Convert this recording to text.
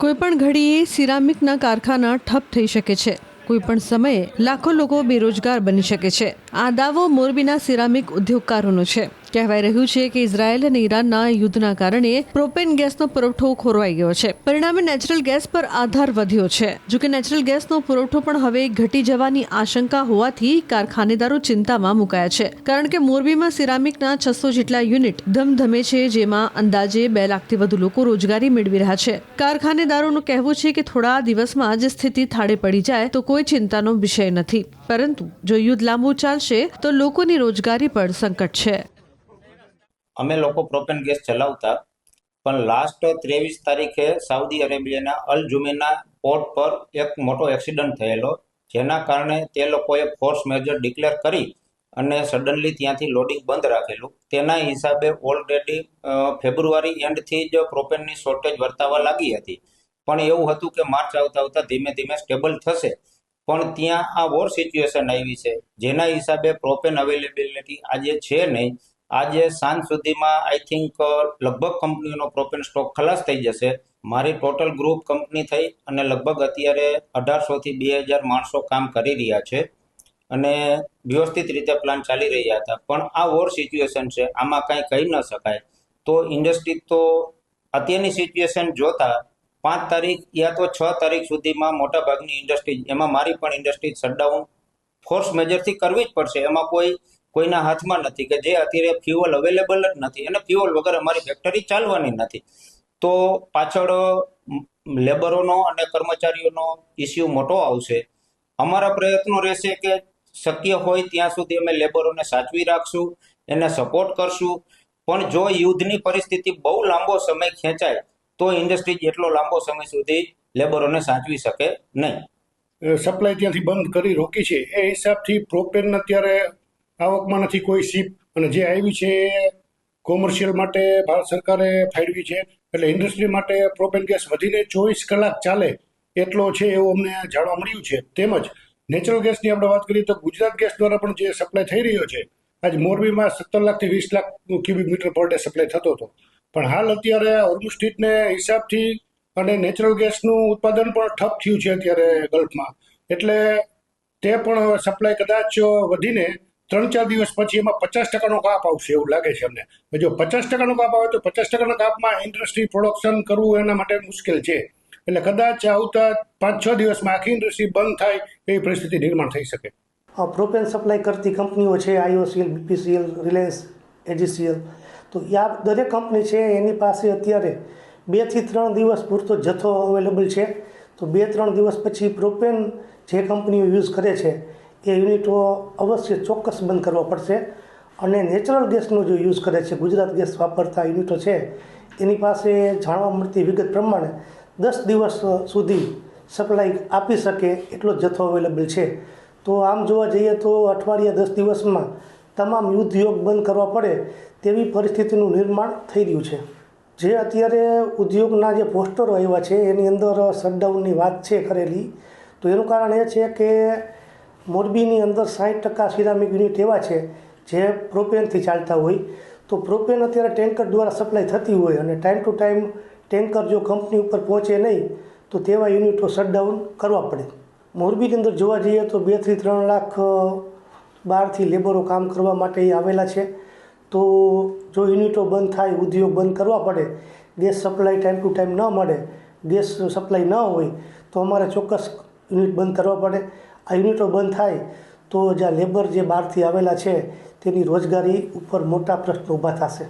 કોઈપણ ઘડીએ સિરામિકના કારખાના ઠપ થઈ શકે છે. કોઈપણ સમયે લાખો લોકો બેરોજગાર બની શકે છે. આ દાવો મોરબીના સિરામિક ઉદ્યોગકારોનો છે. કહેવાય રહ્યું છે કે ઇઝરાયેલ અને ઈરાનના યુદ્ધના કારણે પ્રોપેન ગેસનો પુરવઠો ખોરવાઈ ગયો છે. પરિણામે નેચરલ ગેસ પર આધાર વધ્યો છે. જોકે નેચરલ ગેસનો પુરવઠો પણ હવે ઘટી જવાની આશંકા હોવાથી કારખાનેદારો ચિંતામાં મુકાયા છે. કારણ કે મોરબીમાં સિરામિકના 600 જેટલા યુનિટ ધમધમે છે, જેમાં અંદાજે 2 લાખથી વધુ લોકો રોજગારી મેળવી રહ્યા છે. કારખાનેદારોનું કહેવું છે કે થોડા દિવસમાં જ સ્થિતિ થાળે પડી જાય તો કોઈ ચિંતાનો વિષય નથી, પરંતુ જો યુદ્ધ લાંબુ ચાલશે તો લોકોની રોજગારી પર સંકટ છે. અમે લોકો પ્રોપેન ગેસ ચલાવતા, પણ લાસ્ટ 23 તારીખે સાઉદી અરેબિયાના અલ જુમેના પોર્ટ પર એક મોટો એક્સિડન્ટ થયેલો, જેના કારણે તે લોકોએ ફોર્સ મેજર ડિક્લેર કરી અને સડનલી ત્યાંથી લોડિંગ બંધ રાખેલું. તેના હિસાબે ઓલરેડી ફેબ્રુઆરી એન્ડથી જ પ્રોપેનની શોર્ટેજ વર્તાવા લાગી હતી. પણ એવું હતું કે માર્ચ આવતા ધીમે ધીમે સ્ટેબલ થશે, પણ ત્યાં આ વોર સિચ્યુએશન આવી છે, જેના હિસાબે પ્રોપેન અવેલેબિલિટી આજે છે નહીં. આજે સાંજ સુધીમાં આઈ થિંક લગભગ કંપનીઓનો પ્રોપેન સ્ટોક ખલાસ થઈ જશે. મારી ટોટલ ગ્રુપ કંપની થઈ અને લગભગ અત્યારે 1800 થી 2000 માણસો કામ કરી રહ્યા છે અને વ્યવસ્થિત રીતે પ્લાન ચાલી રહ્યા હતા. પણ આ વોર સિચ્યુએશન છે, આમાં કાંઈ કહી ન શકાય. તો ઇન્ડસ્ટ્રી તો અત્યારની સિચ્યુએશન જોતા 5 તારીખ યા તો 6 તારીખ સુધીમાં મોટાભાગની ઇન્ડસ્ટ્રી, એમાં મારી પણ ઇન્ડસ્ટ્રી શટડાઉન ફોર્સ મેજરથી કરવી જ પડશે. એમાં કોઈના હાથમાં નથી કે જે અત્યારે ફ્યુઅલ અવેલેબલ જ નથી અને ફ્યુઅલ વગર અમારી ફેક્ટરી ચાલવાની નથી. તો પાછળ લેબરોનો અને કર્મચારીઓનો ઇસ્યુ મોટો આવશે. અમારા પ્રયત્નો રહેશે કે શક્ય હોય ત્યાં સુધી અમે લેબરોને સાચવી રાખશું, એને સપોર્ટ કરશું. પણ જો યુદ્ધની પરિસ્થિતિ બહુ લાંબો સમય ખેંચાય તો ઇન્ડસ્ટ્રી એટલો લાંબો સમય સુધી લેબરોને સાચવી શકે નહીં. સપ્લાય ત્યાંથી બંધ કરી રોકી છે, એ હિસાબથી પ્રોપેન અત્યારે આવકમાં નથી કોઈ શિપ, અને જે આવી છે એ કોમર્શિયલ માટે ભારત સરકારે ફાળવી છે. એટલે ઇન્ડસ્ટ્રી માટે પ્રોપેન ગેસ વધીને 24 કલાક ચાલે એટલો છે એવું અમને જાણવા મળ્યું છે. તેમજ નેચરલ ગેસની આપણે વાત કરીએ તો ગુજરાત ગેસ દ્વારા પણ જે સપ્લાય થઈ રહ્યો છે, આજ મોરબીમાં 17 લાખથી 20 lakh cubic metre per day supply થતો હતો. પણ હાલ અત્યારે હોર્મુઝ સ્ટ્રીટને હિસાબથી અને નેચરલ ગેસનું ઉત્પાદન પણ ઠપ થયું છે અત્યારે ગલ્ફમાં. એટલે તે પણ સપ્લાય કદાચ વધીને 3-4 દિવસ પછી એમાં 50% કાપ આવશે એવું લાગે છે અમને. જો 50% કાપ આવે તો 50% કાપમાં ઇન્ડસ્ટ્રી પ્રોડક્શન કરવું એના માટે મુશ્કેલ છે. એટલે કદાચ આવતા 5-6 દિવસમાં આખી ઇન્ડસ્ટ્રી બંધ થાય એવી પરિસ્થિતિ નિર્માણ થઈ શકે. પ્રોપેન સપ્લાય કરતી કંપનીઓ છે IOCL, BPCL, રિલાયન્સ, AGCL. તો આ દરેક કંપની છે એની પાસે અત્યારે 2 થી 3 દિવસ પૂરતો જથ્થો અવેલેબલ છે. તો 2-3 દિવસ પછી પ્રોપેન જે કંપનીઓ યુઝ કરે છે એ યુનિટો અવશ્ય ચોક્કસ બંધ કરવા પડશે. અને નેચરલ ગેસનો જો યુઝ કરે છે, ગુજરાત ગેસ વાપરતા યુનિટો છે, એની પાસે જાણવા મળતી વિગત પ્રમાણે 10 દિવસ સુધી સપ્લાય આપી શકે એટલો જથ્થો અવેલેબલ છે. તો આમ જોવા જઈએ તો અઠવાડિયા 10 દિવસમાં તમામ ઉદ્યોગ બંધ કરવા પડે તેવી પરિસ્થિતિનું નિર્માણ થઈ રહ્યું છે. જે અત્યારે ઉદ્યોગના જે પોસ્ટરો આવ્યા છે એની અંદર શટડાઉનની વાત છે કરેલી. તો એનું કારણ એ છે કે મોરબીની અંદર 60% સિરામિક યુનિટ એવા છે જે પ્રોપેનથી ચાલતા હોય. તો પ્રોપેન અત્યારે ટેન્કર દ્વારા સપ્લાય થતી હોય અને ટાઈમ ટુ ટાઈમ ટેન્કર જો કંપની ઉપર પહોંચે નહીં તો તેવા યુનિટો શટડાઉન કરવા પડે. મોરબીની અંદર જોવા જઈએ તો 2 થી 3 લાખ બહારથી લેબરો કામ કરવા માટે આવેલા છે. તો જો યુનિટો બંધ થાય, ઉદ્યોગ બંધ કરવા પડે, gas supply time to time ન મળે, ગેસ સપ્લાય ન હોય તો અમારે ચોક્કસ યુનિટ બંધ કરવા પડે. આ યુનિટો બંધ થાય તો જ્યાં લેબર જે બહારથી આવેલા છે તેની રોજગારી ઉપર મોટા પ્રશ્નો ઊભા થશે.